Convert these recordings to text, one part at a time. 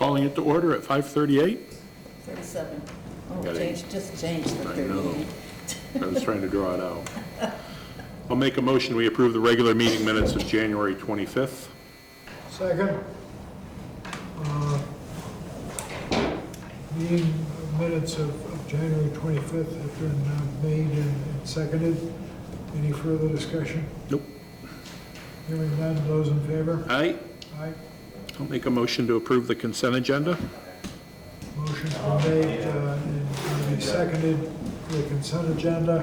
Calling it to order at 5:38. 37. Oh, Got it. just change the I know. 38. I was trying to draw it out. I'll make a motion, we approve the regular meeting minutes of January 25th. Second. Meeting minutes of January 25th have been made and seconded. Any further discussion? Nope. Hearing none, those in favor? Aye. Aye. I'll make a motion to approve the consent agenda. Motion's been made and will be seconded for the consent agenda.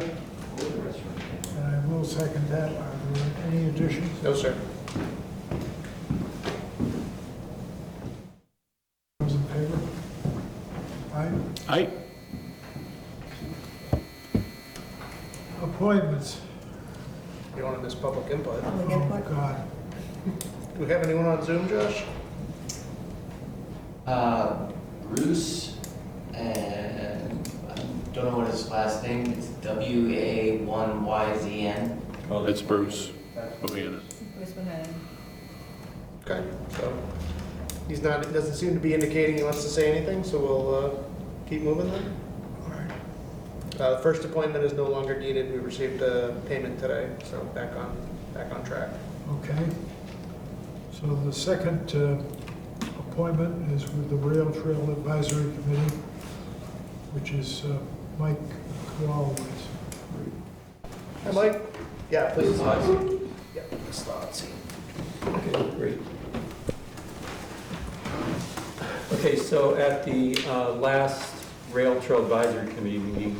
And I will second that. Are there any additions? No, sir. Those in favor? Aye. Aye. Appointments. You don't want to miss public input. Public Oh, input? God. Do we have anyone on Zoom, Josh? Bruce, and I don't know what his last name, it's W-A-1-Y-Z-N. Oh, that's Bruce. Bohannon. Bruce Bohannon. Okay, so he's not, it doesn't seem to be indicating he wants to say anything, so we'll keep moving then. All right. The first appointment is no longer needed. We received a payment today, so back on track. Okay. So the second appointment is with the Rail Trail Advisory Committee, which is Mike Kowalczyk. Hi, Mike. Yeah, please. Yeah. Okay, great. Okay, so at the last Rail Trail Advisory Committee meeting,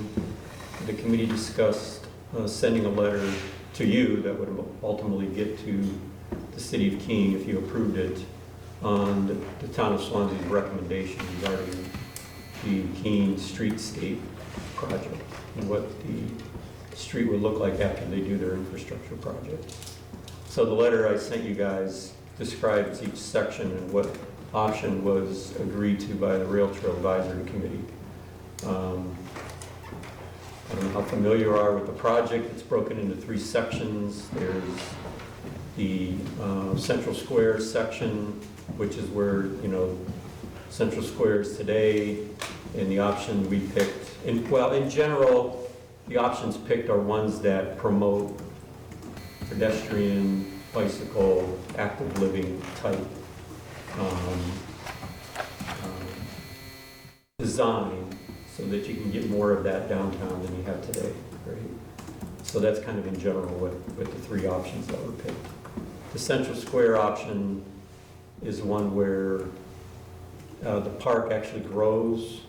the committee discussed sending a letter to you that would ultimately get to the city of Keene, if you approved it, on the town of Swanzey's recommendation regarding the Keene streetscape project and what the street would look like after they do their infrastructure project. So the letter I sent you guys describes each section and what option was agreed to by the Rail Trail Advisory Committee. I don't know how familiar you are with the project. It's broken into 3 sections. There's the Central Square section, which is where, Central Square is today, and the option we picked. In general, the options picked are ones that promote pedestrian, bicycle, active living type design, so that you can get more of that downtown than you have today, right? So that's kind of in general with the 3 options that were picked. The Central Square option is one where the park actually grows,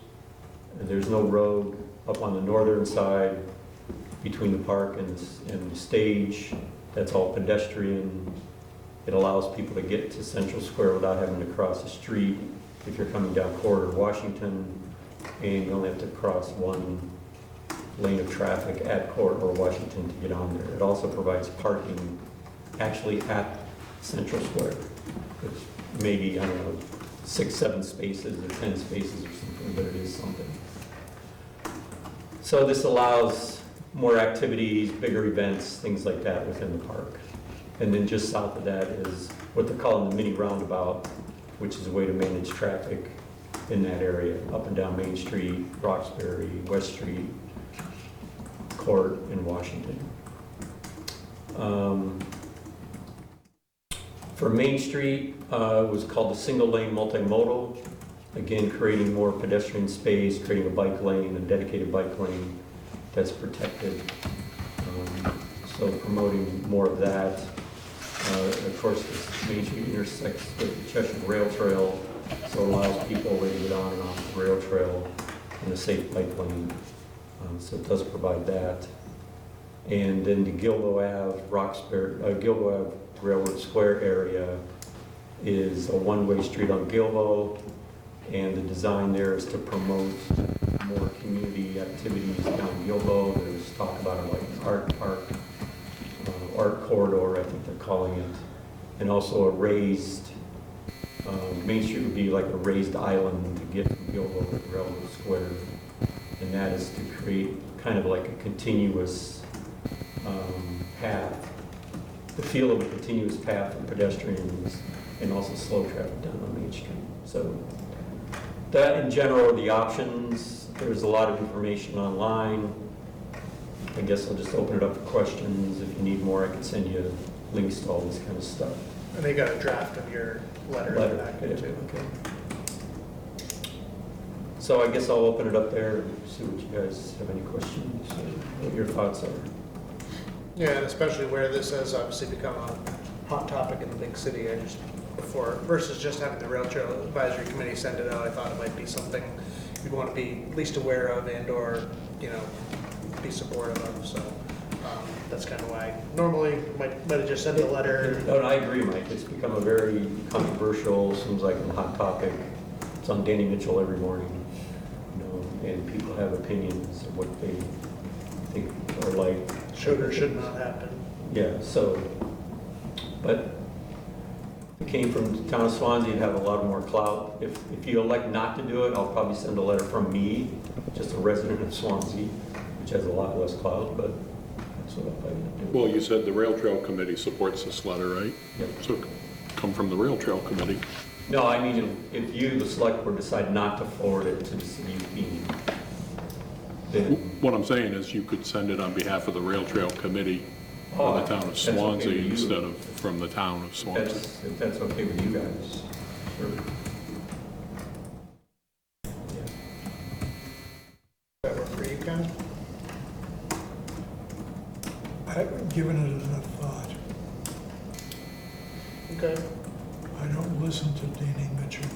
and there's no road up on the northern side between the park and the stage. That's all pedestrian. It allows people to get to Central Square without having to cross the street if you're coming down Corridor Washington, and you only have to cross 1 lane of traffic at Corridor Washington to get on there. It also provides parking actually at Central Square, which maybe, 6, 7 spaces or 10 spaces or something, but it is something. So this allows more activities, bigger events, things like that within the park. And then just south of that is what they're calling the mini roundabout, which is a way to manage traffic in that area, up and down Main Street, Roxbury, West Street, Court, and Washington. For Main Street, it was called the single lane multimodal. Again, creating more pedestrian space, creating a bike lane, a dedicated bike lane that's protected. So promoting more of that. Of course, this Main Street intersects with the Cheshire Rail Trail, so it allows people a way to get on and off the rail trail in a safe bike lane. So it does provide that. And then the Gilbo Ave, Gilbo Ave Railroad Square area is a one-way street on Gilbo, and the design there is to promote more community activities down Gilbo. There's talk about like an art park, art corridor, I think they're calling it, and also a raised, Main Street would be like a raised island to get from Gilbo to Railroad Square, and that is to create kind of like a continuous path, the feel of a continuous path for pedestrians and also slow traffic down on Main Street. So that in general are the options. There's a lot of information online. I guess I'll just open it up for questions. If you need more, I can send you links to all this kind of stuff. And they got a draft of your letter back yeah, too. okay. So I guess I'll open it up there and see what you guys have any questions, what your thoughts are. Yeah, and especially where this has obviously become a hot topic in the big city. I just, before, versus just having the Rail Trail Advisory Committee send it out, I thought it might be something you'd want to be at least aware of and or, be supportive of. So that's kind of why normally might have just sent a letter. No, and I agree, Mike. It's become a very controversial, seems like a hot topic. It's on Danny Mitchell every morning, and people have opinions of what they think are like. Should or should not happen. Yeah, so, but if it came from the town of Swanzey, it'd have a lot more clout. If you elect not to do it, I'll probably send a letter from me, just a resident of Swanzey, which has a lot less clout, but that's what I'll probably do. Well, you said the Rail Trail Committee supports this letter, right? Yep. So come from the Rail Trail Committee. No, I mean, if you, the select board, decide not to forward it to the city of Keene, then... What I'm saying is you could send it on behalf of the Rail Trail Committee of the town of that's okay with Swansea you. instead of from the town of Swansea. If that's okay with you guys, sure. That work for you, Ken? I haven't given it enough thought. Okay. I don't listen to Danny Mitchell.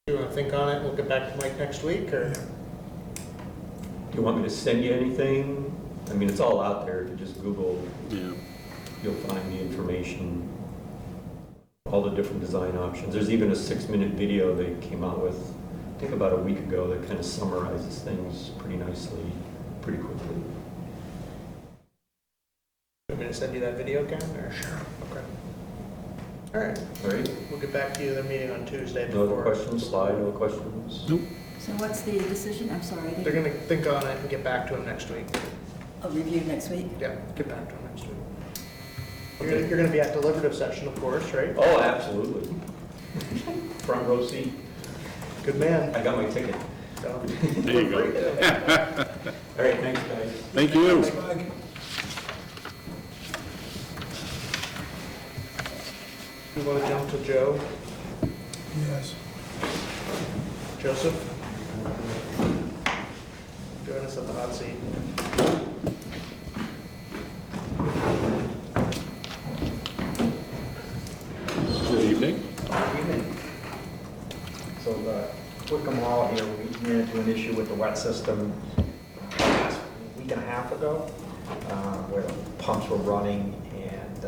You want to think on it? We'll get back to Mike next week, or? Do you want me to send you anything? I mean, it's all out there. If you just Google, Yeah. you'll find the information, all the different design options. There's even a 6-minute video they came out with, I think about a week ago, that kind of summarizes things pretty nicely, pretty quickly. You want me to send you that video, Ken, or? Sure. Okay. All right. All right? We'll get back to you. They're meeting on Tuesday No other before. questions? Slide, no questions? Nope. So what's the decision? I'm sorry. I They're didn't- gonna think on it and get back to him next week. A review next week? Yeah, get back to him next week. You're gonna be at deliberative session, of course, right? Oh, absolutely. Front row seat. Good man. I got my ticket. So, There you go. All right, thanks, guys. Thank you. Thanks, Mike. You want to jump to Joe? Yes. Joseph? Join us at the hot seat. Good evening. Evening. So the Whitcomb Hall here, we ran into an issue with the wet system last week and a half ago, where the pumps were running and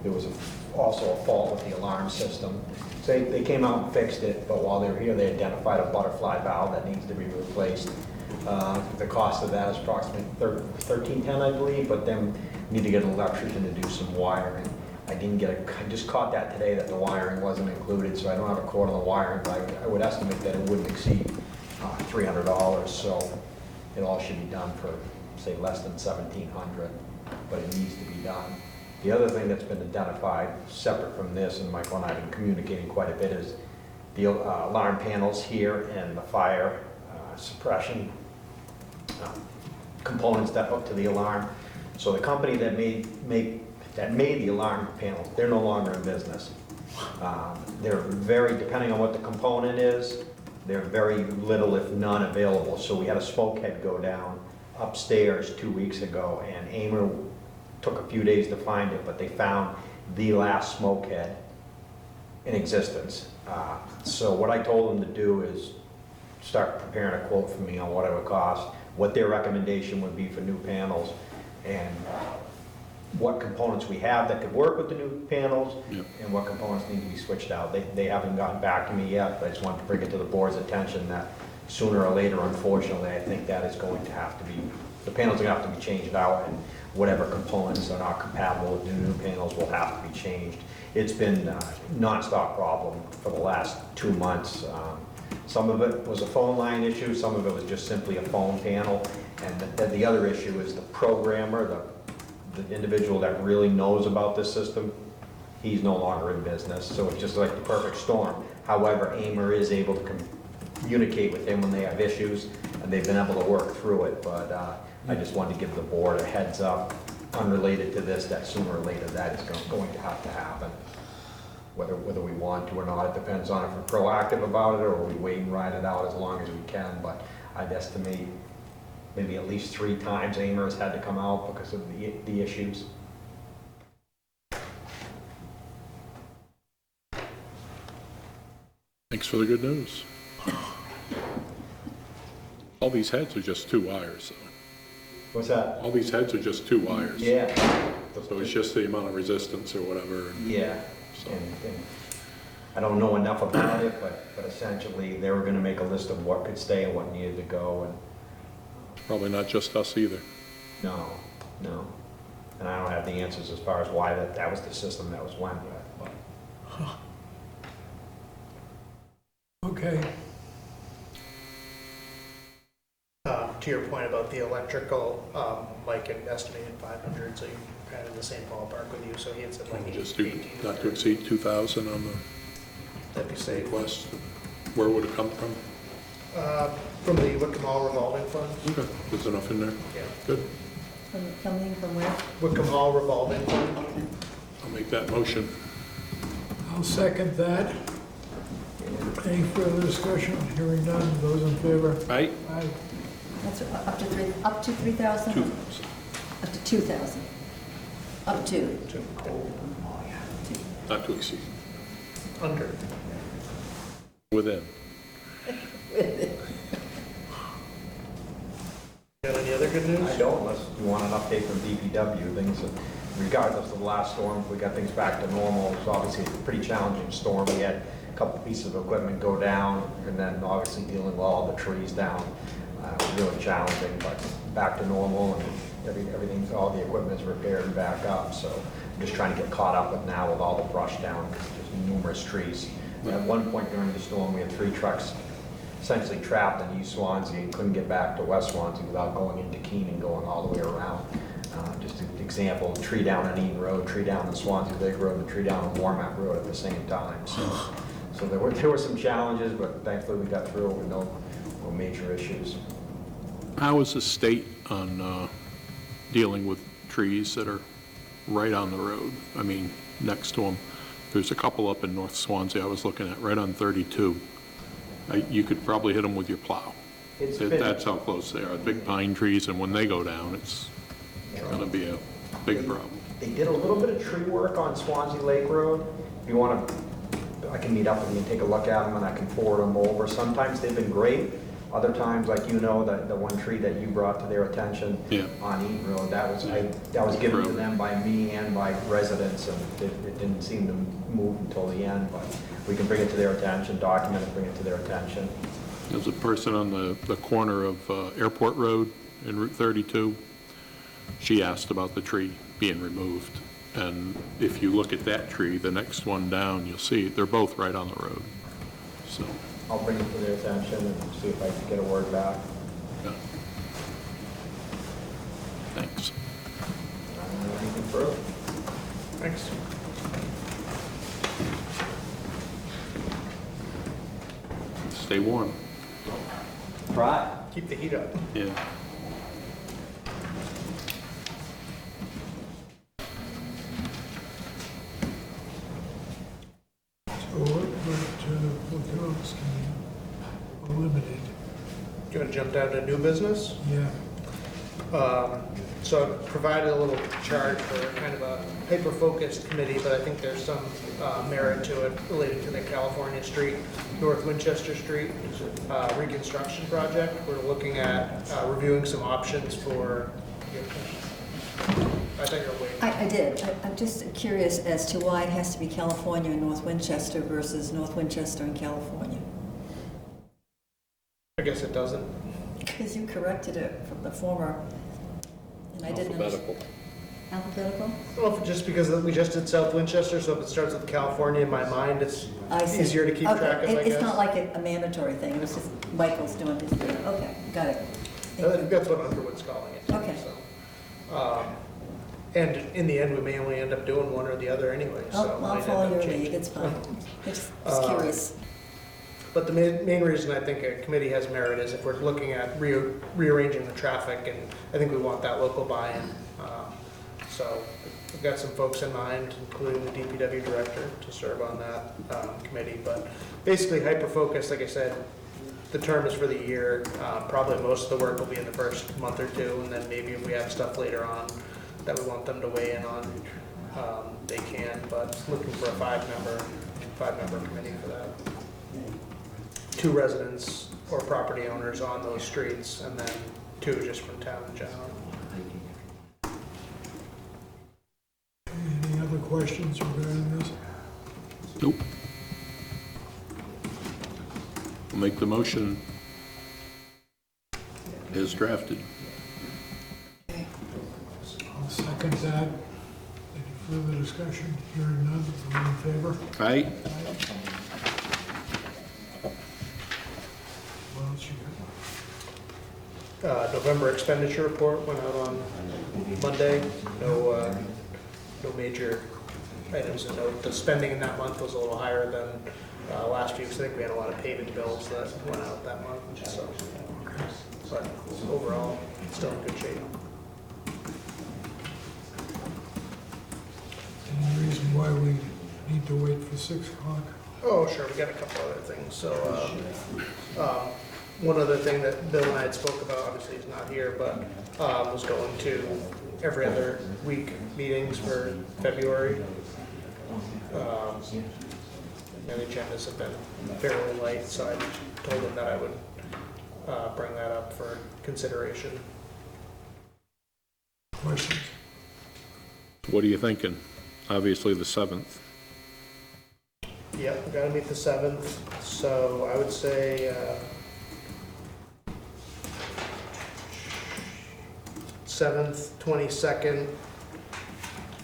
there was also a fault with the alarm system. So they came out and fixed it, but while they were here, they identified a butterfly valve that needs to be replaced. The cost of that is approximately $13.10, I believe, but then we need to get an electrician to do some wiring. I just caught that today that the wiring wasn't included, so I don't have a quote on the wiring, but I would estimate that it wouldn't exceed $300, so it all should be done for, say, less than $1,700, but it needs to be done. The other thing that's been identified, separate from this, and Michael and I have been communicating quite a bit, is the alarm panels here and the fire suppression components that hook to the alarm. So the company that made the alarm panels, they're no longer in business. They're very, depending on what the component is, they're very little, if none, available. So we had a smoke head go down upstairs 2 weeks ago, and Amer took a few days to find it, but they found the last smoke head in existence. So what I told them to do is start preparing a quote for me on what it would cost, what their recommendation would be for new panels, and what components we have that could work with the new panels, Yep. and what components need to be switched out. They haven't gotten back to me yet, but I just wanted to bring it to the board's attention that sooner or later, unfortunately, I think that is going to have to be, the panels are going to have to be changed out, and whatever components are not compatible with the new panels will have to be changed. It's been a nonstop problem for the last 2 months. Some of it was a phone line issue, some of it was just simply a phone panel. And then the other issue is the programmer, the individual that really knows about this system, he's no longer in business, so it's just like the perfect storm. However, Amer is able to communicate with him when they have issues, and they've been able to work through it, but I just wanted to give the board a heads up, unrelated to this, that sooner or later that is going to have to happen. Whether we want to or not, it depends on if we're proactive about it or we wait and ride it out as long as we can, but I'd estimate maybe at least 3 times Amer has had to come out because of the issues. Thanks for the good news. All these heads are just 2 wires, though. What's that? All these heads are just 2 wires. Yeah. So it's just the amount of resistance or whatever. and Yeah. So, And I don't know enough about it, but essentially they were gonna make a list of what could stay and what needed to go, and probably not just us either. no. And I don't have the answers as far as why that was the system that was went with, but. Okay, To your point about the electrical, Mike had estimated 500, so you're kind of in the same ballpark with you, so he had said like Just do 18. not to exceed 2,000 on That'd be the safe. request. Where would it come from? From the Whitcomb Hall revolving fund? Okay, there's enough in there. Yeah. Good. Coming from where? Whitcomb Hall revolving fund? I'll make that motion. I'll second that. Any further discussion? Hearing none, those in favor? Aye? Aye. That's up to 3,000? 2,000. Up to 2,000. Up to. Not to exceed. Under. Within. Got any other good news? I don't, unless you want an update from DPW, things, regardless of the last storm, we got things back to normal. It's obviously a pretty challenging storm. We had a couple pieces of equipment go down, and then obviously dealing with all the trees down. Really challenging, but back to normal, and everything, all the equipment is repaired and back up, so I'm just trying to get caught up with now with all the brush down, because there's numerous trees. At one point during the storm, we had 3 trucks essentially trapped in East Swanzey and couldn't get back to West Swanzey without going into Keene and going all the way around. Just an example, tree down on Eaton Road, tree down on Swanzey Lake Road, and tree down on Warmack Road at the same time. So there were some challenges, but thankfully we got through it with no major issues. How is the state on dealing with trees that are right on the road? I mean, next to them. There's a couple up in North Swansea I was looking at, right on 32. You could probably hit them with your plow. That's how close they are. Big pine trees, and when they go down, it's going to be a big problem. They did a little bit of tree work on Swanzey Lake Road. If you want to, I can meet up with you and take a look at them, and I can forward them over. Sometimes they've been great. Other times, like the one tree that you brought to their attention on Eaton Road, that was given to them by me and by residents, and it didn't seem to move until the end, but we can bring it to their attention, document it, bring it to their attention. There's a person on the corner of Airport Road and Route 32. She asked about the tree being removed. And if you look at that tree, the next one down, you'll see they're both right on the road. So, I'll bring it to their attention and see if I can get a word back. yeah. Thanks. Anything further? Thanks. Stay warm. Right. Keep the heat up. Yeah. So what else can be eliminated? You want to jump down to new business? Yeah, So I've provided a little chart for kind of a hyper-focused committee, but I think there's some merit to it related to the California Street, North Winchester Street reconstruction project. We're looking at reviewing some options for, I think you're waiting. I did. I'm just curious as to why it has to be California and North Winchester versus North Winchester and California. I guess it doesn't. Because you corrected it from the former, and I didn't understand. Alphabetical. alphabetical? Well, just because we just did South Winchester, so if it starts with California, in my mind, it's I see. easier to keep Okay, track of, I guess. It's not like a mandatory thing, it was just Michael's doing his thing. Okay, got it. I Thank think you. that's what Underwood's calling it. too, Okay. So. And in the end, we may only end up doing one or the other anyway, so. I'll might end follow up your changing. lead, it's fine. Just curious. But the main reason I think a committee has merit is if we're looking at rearranging the traffic, and I think we want that local buy-in. So we've got some folks in mind, including the DPW director, to serve on that committee. But basically, hyper-focused, like I said, the term is for the year. Probably most of the work will be in the first month or two, and then maybe if we have stuff later on that we want them to weigh in on, they can. But looking for a five-member committee for that. 2 residents or property owners on those streets, and then 2 just from town in general. Any other questions regarding this? Nope. I'll make the motion as drafted. I'll second that. Any further discussion? Hearing none, all in favor? Aye? What else you got? November expenditure report went out on Monday. No major items to note. The spending in that month was a little higher than last year, so I think we had a lot of paving bills that went out that month. So, but overall, still in good shape. Any reason why we need to wait for 6 o'clock? Oh, sure, we got a couple other things. So, one other thing that Bill and I had spoke about, obviously he's not here, but was going to every other week meetings for February. And the agendas have been fairly light, so I told him that I would bring that up for consideration. Questions? What are you thinking? Obviously the 7th. Yep, we gotta meet the 7th, so I would say, 7th, 22nd,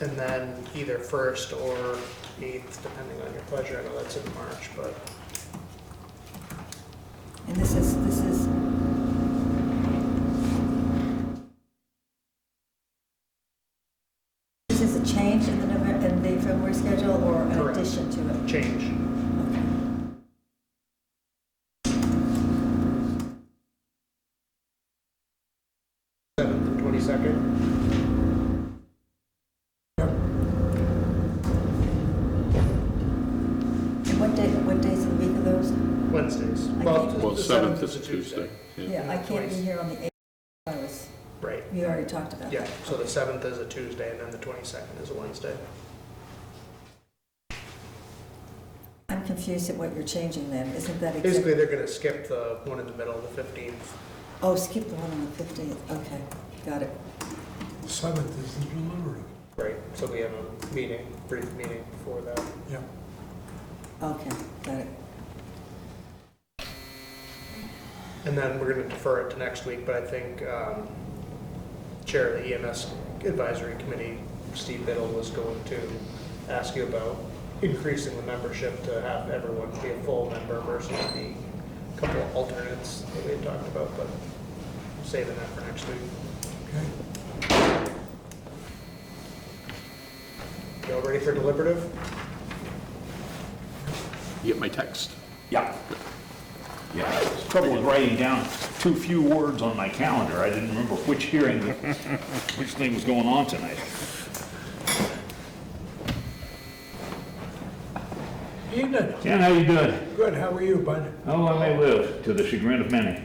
and then either 1st or 8th, depending on your pleasure. I know that's in March, but And this is a change in the February schedule or an Correct. addition to it? change. Okay. Seventh and 22nd. And what days of the week are those? Wednesdays. Well, Well, the 7th is a Tuesday. Yeah. Yeah, I can't be here on the 8th. Right, We already talked about yeah, that. so the 7th is a Tuesday, and then the 22nd is a Wednesday. I'm confused at what you're changing then. Isn't that Basically, exactly? they're gonna skip the one in the middle, the 15th. Oh, skip the one on the 15th. Okay, got it. 7th is the deliberative. Right, so we have a meeting, brief meeting before that. Yep. Okay, got it. And then we're gonna defer it to next week, but I think Chair of the EMS Advisory Committee, Steve Biddle, was going to ask you about increasing the membership to have everyone be a full member versus the couple of alternates that we had talked about, but saving that for next week. Okay. Y'all ready for deliberative? You get my text? Yeah. Yeah, trouble with writing down too few words on my calendar. I didn't remember which hearing, which thing was going on tonight. Evening. Ken, how you doing? Good, how are you, bud? Oh, I may live, to the chagrin of many.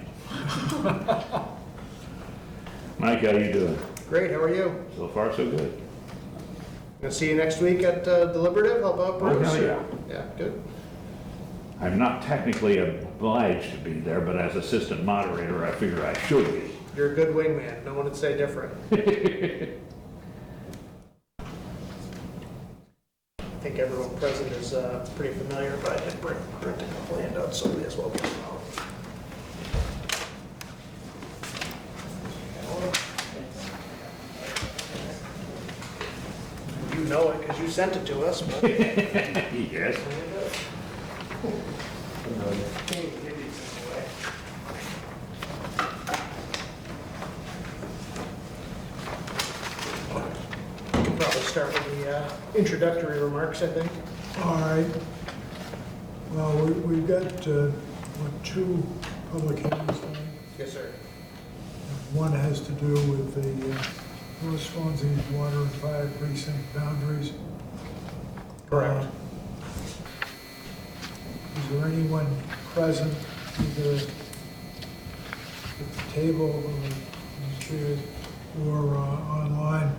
Mike, how you doing? Great, how are you? So far, so good. Gonna see you next week at deliberative, how about Oh, Bruce? hell yeah. Yeah, good. I'm not technically obliged to be there, but as assistant moderator, I figure I should be. You're a good wingman, no one would say different. I think everyone present is pretty familiar, but I did print a couple handouts, so we as well be involved. know it because you sent it to us. but- Yes. We can probably start with the introductory remarks, I think. All right. Well, we've got, what, 2 public hearings tonight. Yes, sir. One has to do with the North Swansea Water and Fire Precinct boundaries. Correct. Is there anyone present, either at the table or in the chairs or online,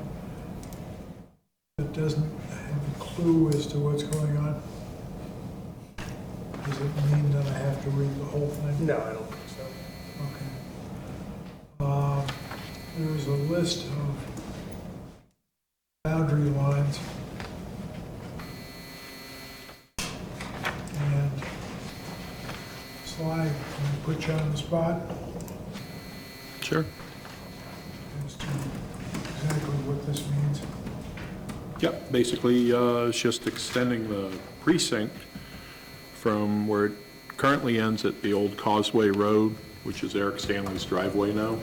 that doesn't have a clue as to what's going on? Does it mean that I have to read the whole thing? No, I don't think so. Okay. There's a list of boundary lines. And Sly, can I put you on the spot Sure. as to exactly what this means? Yep, basically, it's just extending the precinct from where it currently ends at the old Causeway Road, which is Eric Stanley's driveway now,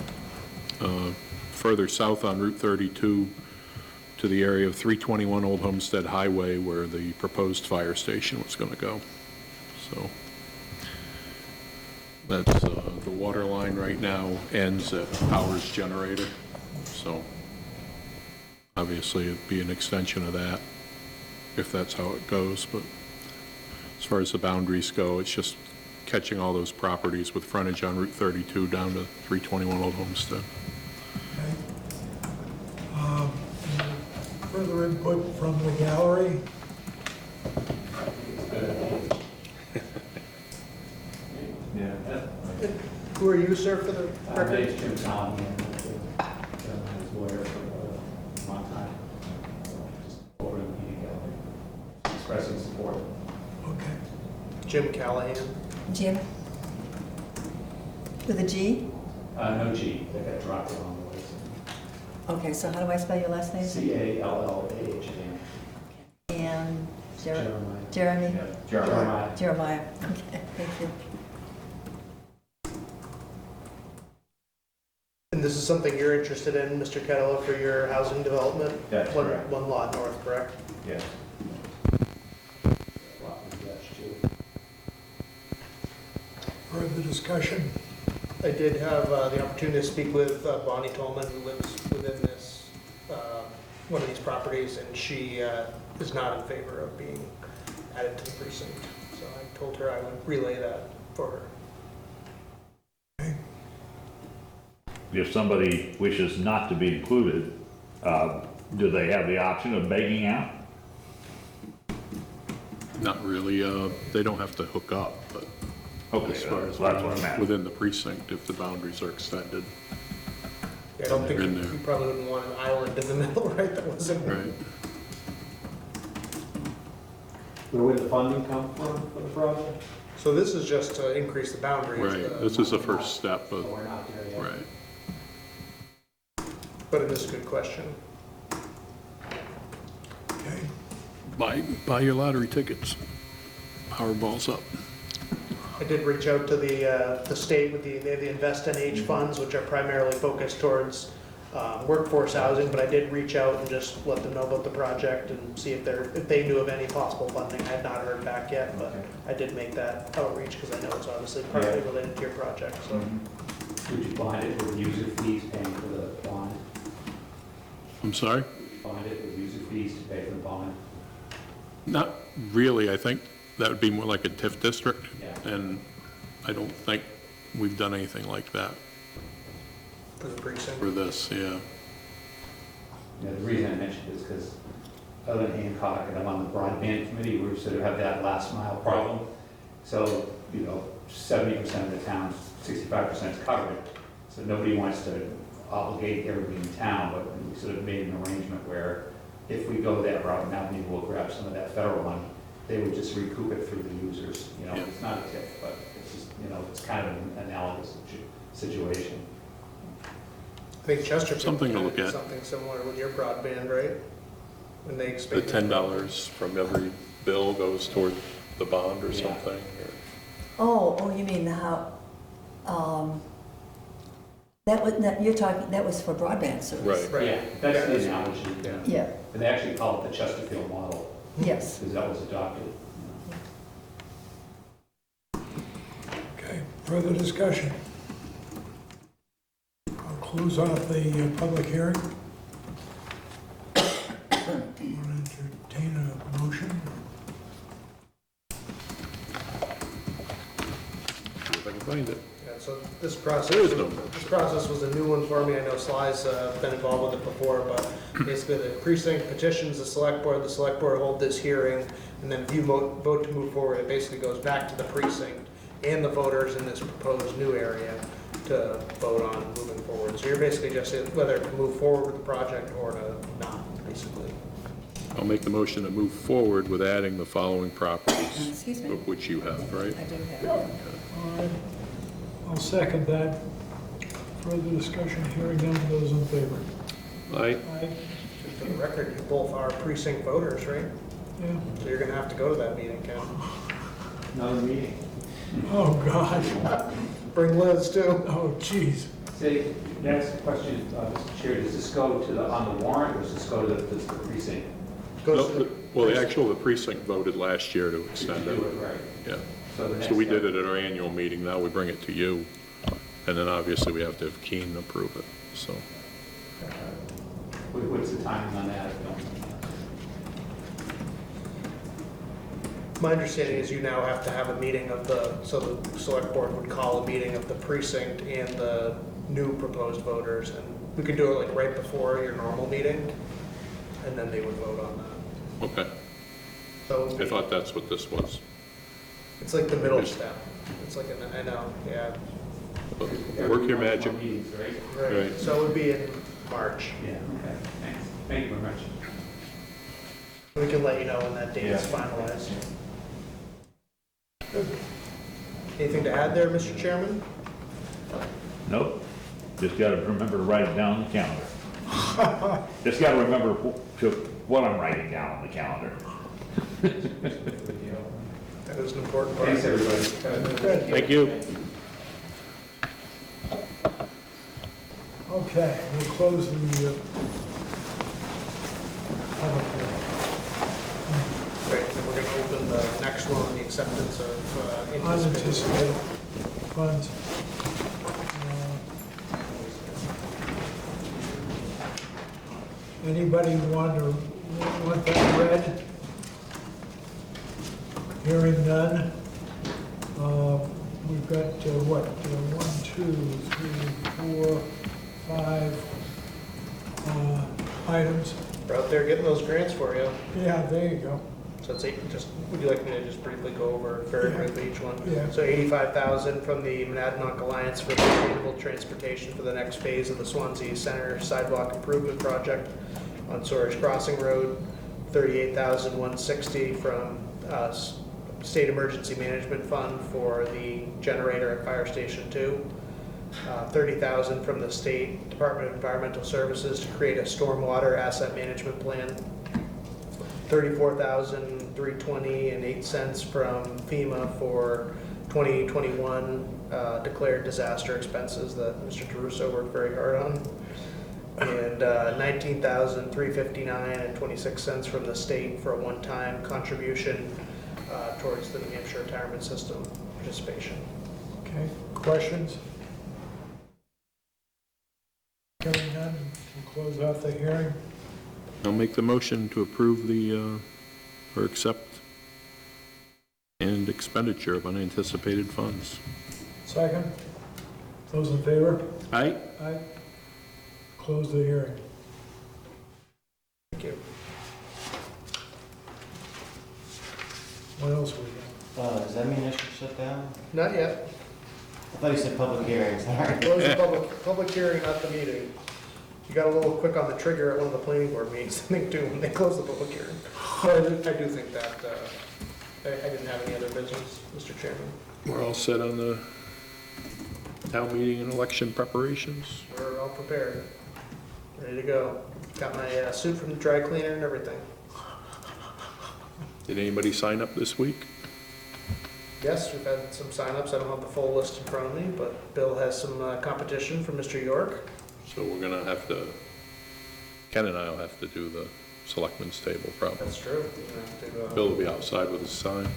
further south on Route 32 to the area of 321 Old Homestead Highway where the proposed fire station was going to go. So that's the water line right now ends at Powers Generator. So obviously it'd be an extension of that if that's how it goes. But as far as the boundaries go, it's just catching all those properties with frontage on Route 32 down to 321 Old Homestead. Okay. Further input from the gallery? Who are you, sir, for the My record? name's Jim Collins, and I was lawyer for a long time. Just over in the meeting gallery, expressing support. Okay. Jim Callahan. Jim? With a G? No G, that got dropped along the way. Okay, so how do I spell your last name? Callahan. And Jeremiah. Jeremy? Yeah, Jeremiah. Jeremiah, okay, thank you. And this is something you're interested in, Mr. Kettle, for your housing development? That's One- correct. One lot north, correct? Yes. Further discussion? I did have the opportunity to speak with Bonnie Tolman, who lives within this, one of these properties, and she is not in favor of being added to the precinct. So I told her I would relay that for her. If somebody wishes not to be included, do they have the option of begging out? Not really, they don't have to hook up, but Okay, as far as that's what I meant. within the precinct, if the boundaries are extended. I don't think They're you in there. you probably wouldn't want an island in the middle, right, that wasn't. Right. Where would the funding come from for the project? So this is just to increase the boundaries. Right, this is the first step, but, So we're not there yet. right. But it is a good question. Okay. Buy your lottery tickets. Powerball's up. I did reach out to the state with the Invest in Age funds, which are primarily focused towards workforce housing, but I did reach out and just let them know about the project and see if they knew of any possible funding. I had not heard back yet, but Okay. I did make that outreach because I know it's obviously partly Yeah. related to your project, so. Would you find it with user fees paying for the bond? I'm sorry? Would you find it with user fees to pay for the bond? Not really, I think that would be more like a TIF district, Yeah. and I don't think we've done anything like that For the precinct. for this, yeah. You know, the reason I mentioned this because other than Hancock and I'm on the broadband committee, we sort of have that last mile problem. So, 70% of the town, 65% is covered. So nobody wants to obligate everybody in town, but we sort of made an arrangement where if we go that route, now maybe we'll grab some of that federal money, they would just recoup it through the users. Yeah. It's not a tip, but it's just, it's kind of an analogous situation. I think Chesterfield Something to kinda look did at. something similar with your broadband, right? when they The expand. $10 from every bill goes toward the bond or Yeah. something? Oh, you mean how, you're talking, that was for broadband service? Right. Yeah, that's the Yeah. analogy. Yeah. Yeah, And they actually call it the Chesterfield model, yes. because that was adopted. Okay, further discussion? I'll close off the public hearing. Entertain a motion. See if I can find it. Yeah, so this process, There is no this process was a new one for me. I know Sly's been involved with it before, but basically the precinct petitions the select board hold this hearing, and then if you vote to move forward, it basically goes back to the precinct and the voters in this proposed new area to vote on moving forward. So you're basically just whether to move forward with the project or to not, basically. I'll make the motion to move forward with adding the following properties, Excuse me? of which you have, right? I do have it. All right, I'll second that. Further discussion, hearing none, those in favor? Aye. Aye. Just for the record, you both are precinct voters, right? Yeah. So you're gonna have to go to that meeting, Ken. Another meeting. Oh, God. Bring Liz too. Oh, geez. Say, next question, Mr. Chair, does this go to the, on the warrant, or does this go to the precinct? Goes to No, the Well, the precinct voted last year to extend Do it. it, right. Yeah. So the next So we step- did it at our annual meeting, now we bring it to you. And then obviously we have to have Keene approve it, so. What's the timing on that? I don't know. My understanding is you now have to have a meeting of so the select board would call a meeting of the precinct and the new proposed voters, and we could do it like right before your normal meeting, and then they would vote on that. Okay, So I thought that's what this was. it's like the middle step. It's like, I know, yeah. But Every Work your 1 or more magic. Meetings, right? Right. Right. So it would be in March. Yeah, okay, thanks. Thank you very much. We can let you know when that date is Yeah. finalized. Anything to add there, Mr. Chairman? Nope, just gotta remember to write it down on the calendar. Just gotta remember what I'm writing down on the calendar. That is an important part. Thanks, everybody. Good. Thank you. Okay, we'll close the public hearing. Great, then we're gonna open the next one, the acceptance of anticipated. Unanticipated funds. Anybody want that read? Hearing none. We've got, 5 items. We're out there getting those grants for you. Yeah, there you go. So it's would you like me to just briefly go over very Yeah. briefly each one? Yeah. So 85,000 from the Monadnock Alliance for Sustainable Transportation for the next phase of the Swanzey Center Sidewalk Improvement Project on Sorish Crossing Road. 38,160 from State Emergency Management Fund for the generator at Fire Station 2. 30,000 from the State Department of Environmental Services to create a stormwater asset management plan. 34,320.08 from FEMA for 2021 declared disaster expenses that Mr. DiRusso worked very hard on. And 19,359.26 from the state for a one-time contribution towards the New Hampshire retirement system participation. Okay, questions? Hearing none, we'll close off the hearing. I'll make the motion to approve or accept and expenditure of unanticipated funds. Second? Those in favor? Aye? Aye. Close the hearing. Thank you. What else we got? Does that mean I should shut down? Not yet. I thought you said public hearings, all right. Close the public hearing, not the meeting. You got a little quick on the trigger at one of the planning board meetings, I think, too, when they closed the public hearing. But I do think that, I didn't have any other business, Mr. Chairman. We're all set on the town meeting and election preparations? We're all prepared. Ready to go. Got my suit from the dry cleaner and everything. Did anybody sign up this week? Yes, we've had some signups. I don't have the full list in front of me, but Bill has some competition from Mr. York. So we're gonna have to, Ken and I will have to do the selectmen's table probably. That's true. We're gonna have to, Bill will be outside with his sign.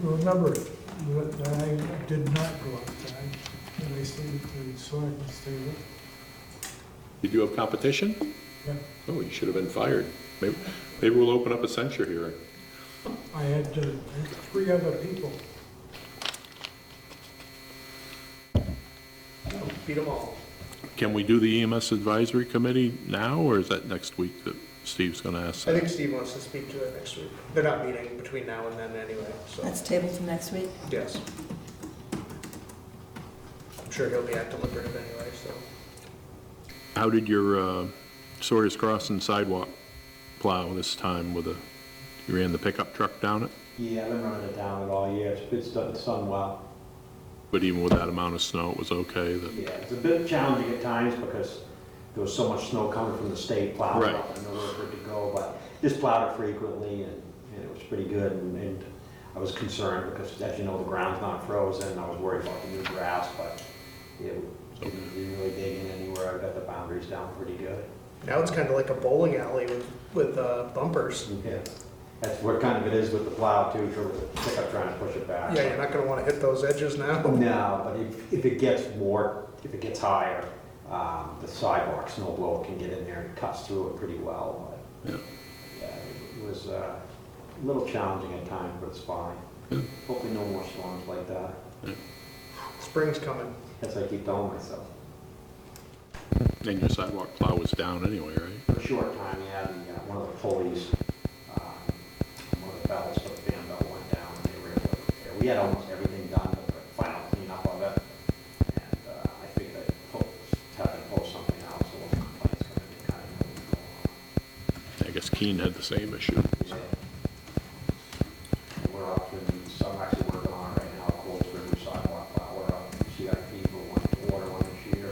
Remember that I did not go outside, and I stayed at the selectmen's table. Did you have competition? Yeah, Oh, you should have been fired. Maybe we'll open up a censure hearing. I had 3 other people. beat them all. Can we do the EMS advisory committee now, or is that next week that Steve's gonna ask? I think Steve wants to speak to it next week. They're not meeting between now and then anyway, so, That's tabled to next week? yes. I'm sure he'll be at deliberative anyway, so. How did your Sawyer's Crossing sidewalk plow this time with you ran the pickup truck down it? Yeah, I've been running it down it all year. It's done well. But even with that amount of snow, it was okay? Yeah, it's a bit challenging at times because there was so much snow coming from the state plowing Right. up and nowhere for it to go, but this plowed it frequently and it was pretty good and I was concerned because as you know, the ground's not frozen. I was worried about the new grass, but it didn't really dig in anywhere. I got the boundaries down pretty good. Now it's kind of like a bowling alley with bumpers. Yeah, that's what kind of it is with the plow too, for the pickup trying to push it back. Yeah, you're not gonna want to hit those edges now. No, but if it gets higher, the sidewalk snow blower can get in there and cuts through it pretty well. But, Yeah. yeah, it was a little challenging at times, but it's fine. Yeah. Hopefully no more storms like that. Spring's coming. That's what I keep telling myself. And your sidewalk plow was down anyway, right? For a short time, yeah, one of the pulleys, one of the belts for the fan belt went down and they were able to repair. We had almost everything done, but the final cleanup of it. And I think they had to pull something out, so the complaints going to be kind of going on. I guess Keene had the same issue. Yeah. And we're up in, some actually working on it right now, close to a new sidewalk plow. We're up in CIP for one this year.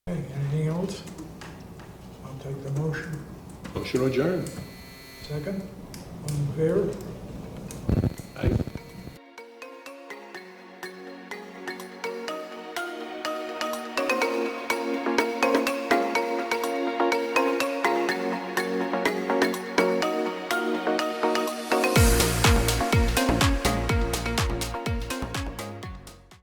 Okay, anything else? I'll take the motion. Motion adjourned. Second, all in favor?